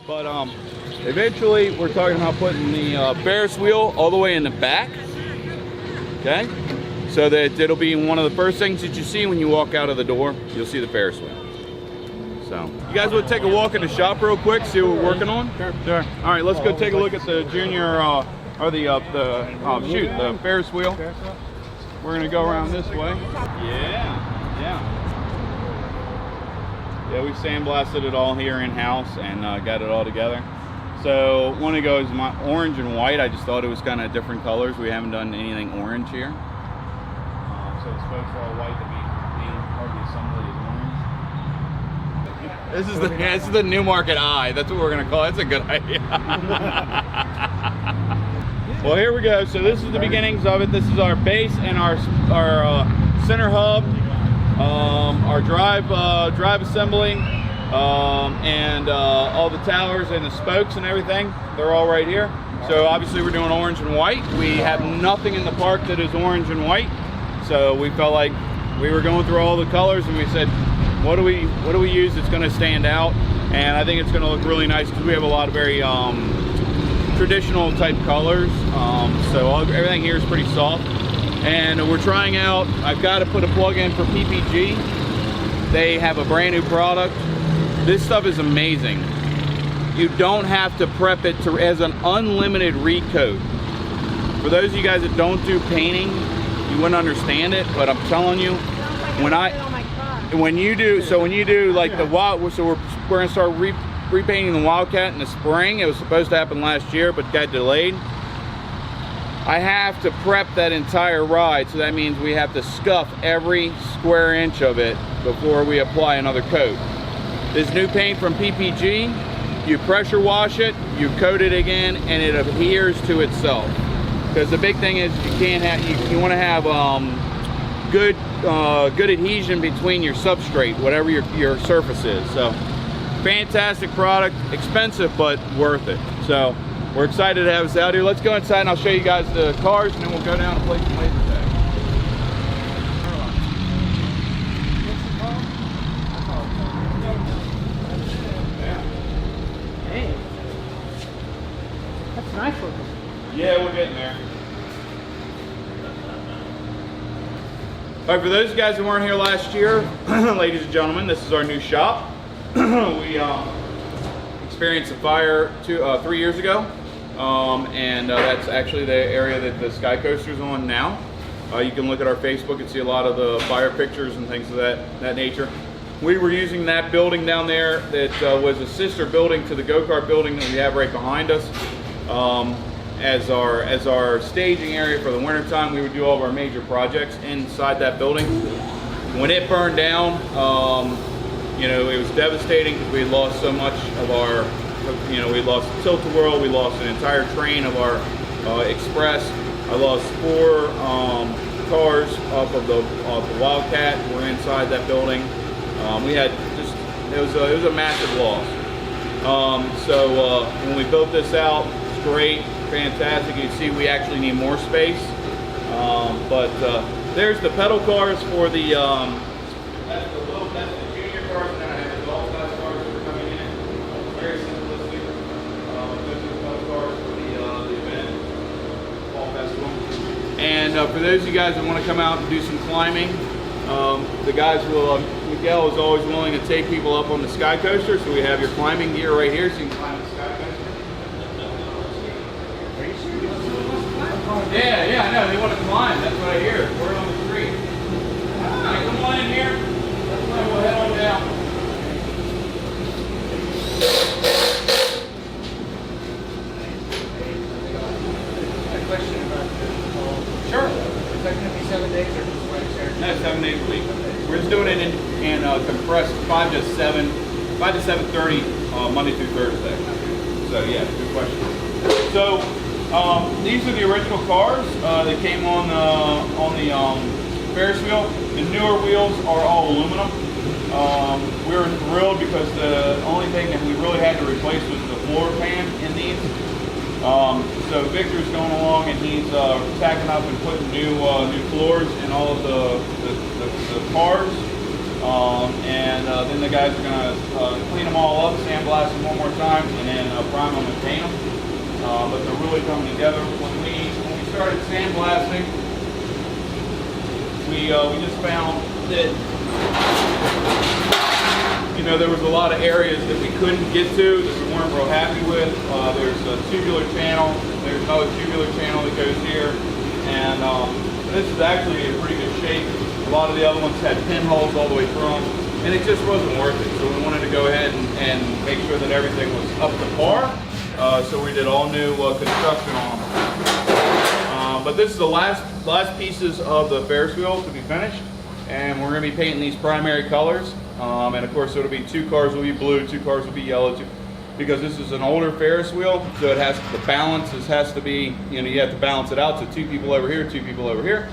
But eventually we're talking about putting the Ferris wheel all the way in the back. Okay, so that it'll be one of the first things that you see when you walk out of the door. You'll see the Ferris wheel. So, you guys want to take a walk in the shop real quick, see what we're working on? Sure. All right, let's go take a look at the junior, or the Ferris wheel. We're gonna go around this way. Yeah. Yeah, we sandblasted it all here in-house and got it all together. So one of those my orange and white. I just thought it was kind of different colors. We haven't done anything orange here. So the spokes are all white to be part of the assembly is orange. This is the New Market Eye. That's what we're gonna call it. That's a good idea. Well, here we go. So this is the beginnings of it. This is our base and our center hub, our drive assembly, and all the towers and the spokes and everything. They're all right here. So obviously we're doing orange and white. We have nothing in the park that is orange and white. So we felt like we were going through all the colors and we said, what do we use that's going to stand out? And I think it's going to look really nice because we have a lot of very traditional type colors. So everything here is pretty soft. And we're trying out, I've got to put a plug in for PPG. They have a brand new product. This stuff is amazing. You don't have to prep it as an unlimited recoat. For those of you guys that don't do painting, you wouldn't understand it, but I'm telling you, when you do like the wild, so we're gonna start repainting the Wildcat in the spring. It was supposed to happen last year, but got delayed. I have to prep that entire ride, so that means we have to scuff every square inch of it before we apply another coat. This new paint from PPG, you pressure wash it, you coat it again, and it adheres to itself. Because the big thing is you want to have good adhesion between your substrate, whatever your surface is. So fantastic product, expensive but worth it. So we're excited to have us out here. Let's go inside and I'll show you guys the cars, and then we'll go down and play some laser tag. Hey, that's nice looking. Yeah, we're getting there. All right, for those guys that weren't here last year, ladies and gentlemen, this is our new shop. We experienced a fire 3 years ago, and that's actually the area that the Sky Coaster's on now. You can look at our Facebook and see a lot of the fire pictures and things of that nature. We were using that building down there that was a sister building to the go-kart building that we have right behind us. As our staging area for the wintertime. We would do all of our major projects inside that building. When it burned down, it was devastating because we had lost so much of our, we lost the tilt-a-whirl, we lost an entire train of our Express. I lost 4 cars off of the Wildcat. We're inside that building. We had it was a massive loss. So when we built this out, it's great. Fantastic. You see we actually need more space, but there's the pedal cars for the that's the junior cars, and then I have the adult size cars that are coming in. Very simplistic. Those are the pedal cars for the event, fall festival. And for those of you guys that want to come out and do some climbing, the guys will Miguel is always willing to take people up on the Sky Coaster, so we have your climbing gear right here so you can climb the Sky Coaster. Yeah, I know. They want to climb. That's what I hear. We're on the street. Right, come on in here. We'll head on down. A question about the Sure. Is that going to be 7 days or just Wednesday? No, 7 days a week. We're just doing it in compressed 5 to 7:30 Monday through Thursday. So yeah, good question. So. These are the original cars that came on the Ferris wheel. The newer wheels are all aluminum. We were thrilled because the only thing that we really had to replace was the floor pan in these. So Victor's going along and he's tacking up and putting new floors in all of the cars. And then the guys are going to clean them all up, sandblast them one more time, and then prime them and paint them. But they're really coming together. When we started sandblasting, we just found that, you know, there was a lot of areas that we couldn't get to, that we weren't real happy with. There's a tubular channel. There's another tubular channel that goes here, and this is actually in pretty good shape. A lot of the other ones had pinholes all the way through them, and it just wasn't worth it. So we wanted to go ahead and make sure that everything was up to par. So we did all new construction on them. But this is the last pieces of the Ferris wheel to be finished, and we're going to be painting these primary colors. And of course, it'll be 2 cars will be blue, 2 cars will be yellow, because this is an older Ferris wheel, so it has the balance. This has to be, you know, you have to balance it out. So 2 people over here, 2 people over here,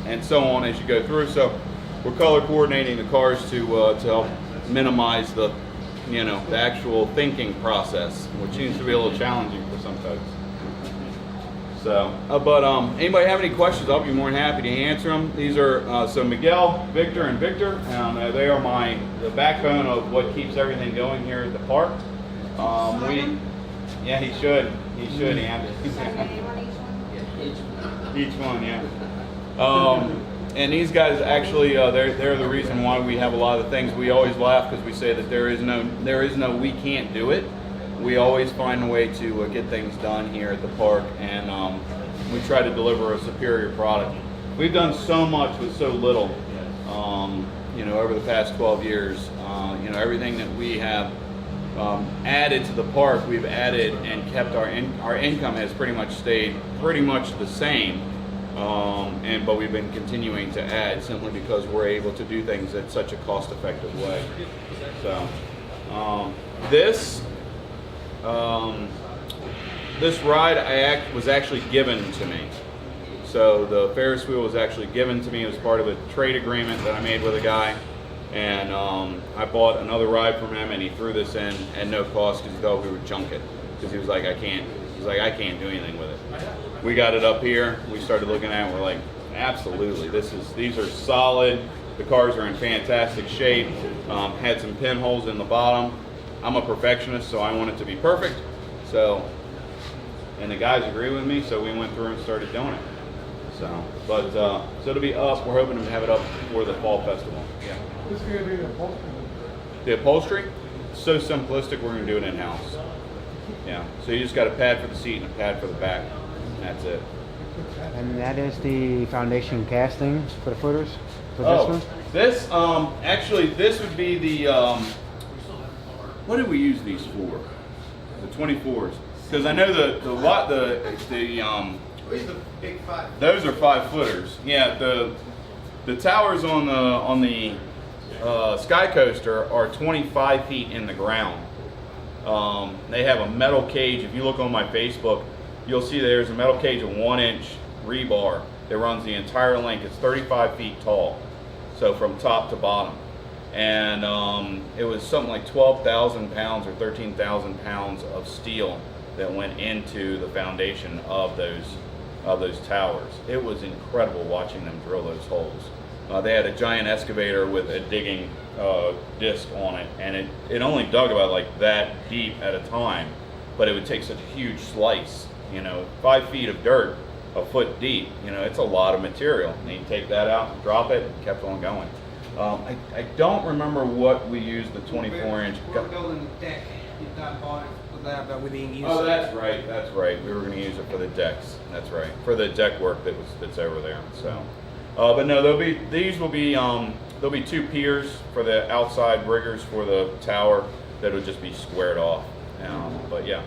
and so on as you go through. So we're color coordinating the cars to help minimize the, you know, the actual thinking process, which seems to be a little challenging for some folks. So, but anybody have any questions? I'll be more than happy to answer them. These are so Miguel, Victor, and Victor. They are the backbone of what keeps everything going here at the park. Yeah, he should. He should, Andy. Each one, yeah. And these guys actually, they're the reason why we have a lot of things. We always laugh because we say that there is no we can't do it. We always find a way to get things done here at the park, and we try to deliver a superior product. We've done so much with so little, you know, over the past 12 years. You know, everything that we have added to the park, we've added and kept our income has pretty much stayed pretty much the same. But we've been continuing to add simply because we're able to do things at such a cost-effective way. So this ride was actually given to me. So the Ferris wheel was actually given to me as part of a trade agreement that I made with a guy, and I bought another ride from him, and he threw this in at no cost because he thought we would junk it, because he was like, I can't do anything with it. We got it up here, we started looking at it, we're like, absolutely, these are solid, the cars are in fantastic shape, had some pinholes in the bottom. I'm a perfectionist, so I want it to be perfect. So, and the guys agree with me, so we went through and started doing it. So, but so it'll be up. We're hoping to have it up for the fall festival. Yeah. What's going to be the upholstery? The upholstery, so simplistic. We're going to do it in house. Yeah. So you just got a pad for the seat and a pad for the back. That's it. And that is the foundation casting for the footers for this one? This actually this would be the what did we use these for? The 24s. Because I know the big 5. those are 5-footers. Yeah, the towers on the Sky Coaster are 25 feet in the ground. They have a metal cage. If you look on my Facebook, you'll see there's a metal cage of 1-inch rebar that runs the entire length. It's 35 feet tall, so from top to bottom. And it was something like 12,000 pounds or 13,000 pounds of steel that went into the foundation of those towers. It was incredible watching them drill those holes. They had a giant excavator with a digging disc on it, and it only dug about like that deep at a time, but it would take such a huge slice. You know, 5 feet of dirt, a foot deep. You know, it's a lot of material. And you take that out, drop it, and kept on going. I don't remember what we used the 24-inch. We're building the deck. You thought bought it for that, but we didn't use it. Oh, that's right. That's right. We were going to use it for the decks. That's right. For the deck work that's over there. So, but no, there'll be 2 piers for the outside riggers for the tower that'll just be squared off. But yeah,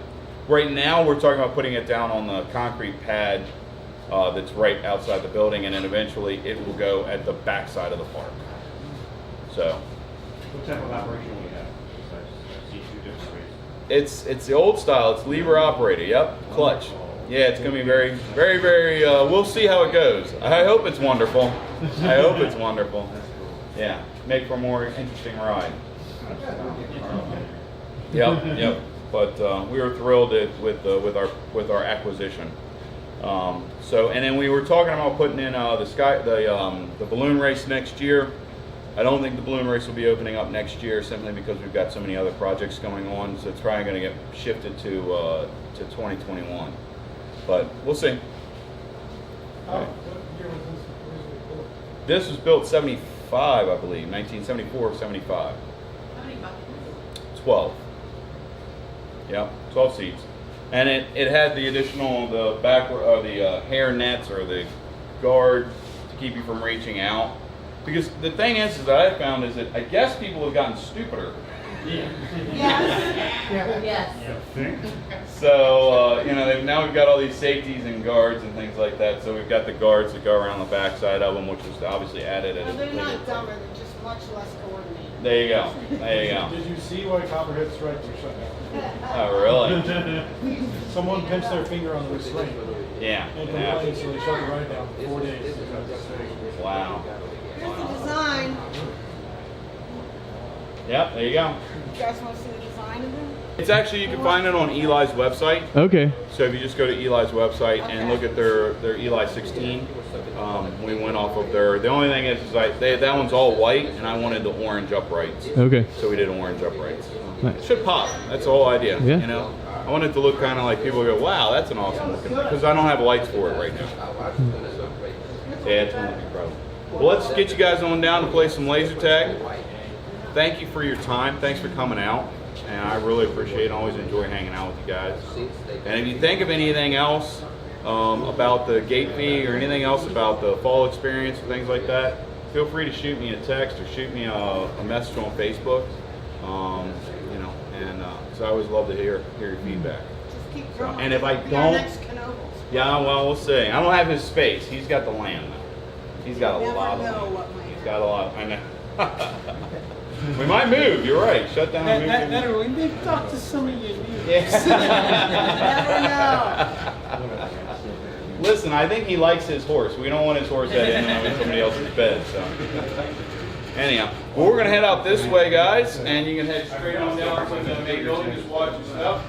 right now we're talking about putting it down on the concrete pad that's right outside the building, and then eventually it will go at the back side of the park. So, what type of operation will you have? C2 different it's the old style. It's lever operated. Yep, clutch. Yeah, it's going to be very, very, very. We'll see how it goes. I hope it's wonderful. I hope it's wonderful. Yeah, make for a more interesting ride. Yep. But we were thrilled with our acquisition. So, and then we were talking about putting in the balloon race next year. I don't think the balloon race will be opening up next year simply because we've got so many other projects going on. So it's probably going to get shifted to 2021. But we'll see. What year was this originally built? This was built 75, I believe, 1974 or 75. How many buckets? 12. Yep, 12 seats. And it had the additional, the hair nets or the guard to keep you from reaching out. Because the thing is that I found is that I guess people have gotten stupider. Yes. So, now we've got all these safeties and guards and things like that. So we've got the guards that go around the backside of them, which was obviously added at Well, a they're later not dumber, they're just much less coordinated. There you go. There you go. Did you see why Copperhead strikes were shut down? Oh, really? Someone pinched their finger on the restraint Yeah. and Yeah. complained, so they shut the ride down for 4 days. Wow. Here's the design. Yep, there you go. You guys want to see the design of them? It's actually, you can find it on Eli's website. Okay. So if you just go to Eli's website and look at their Eli 16, we went off of the only thing is that one's all white and I wanted the orange uprights. Okay. So we did orange uprights. Nice. It should pop. That's the whole idea. Yeah. I want it to look kind of like people go, wow, that's an awesome looking, because I don't have lights for it right now. Yeah, it's going to be problem. Well, let's get you guys on down to play some laser tag. Thank you for your time. Thanks for coming out. And I really appreciate it. I always enjoy hanging out with you guys. And if you think of anything else about the gate fee or anything else about the fall experience or things like that, feel free to shoot me a text or shoot me a message on Facebook. So I always love to hear your feedback. Just keep growing. And if I Be our don't- next Knobles. Yeah, well, we'll see. I don't have his space. He's got the land though. He's got a Never lot of know land. what might He's got a lot. I know. We might move. You're right. Shut down. and move. Better, we need to talk to some of your neighbors. Never know. Listen, I think he likes his horse. We don't want his horse head in somebody else's bed. So, anyhow, well, we're gonna head out this way, guys, and you can head straight on down to the main building. Just watch your stuff.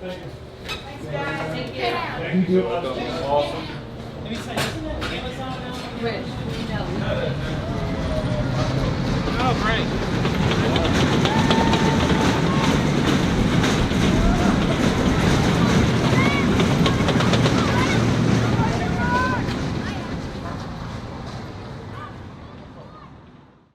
Thanks, guys. Take care. Awesome. Rich, no. Oh, great.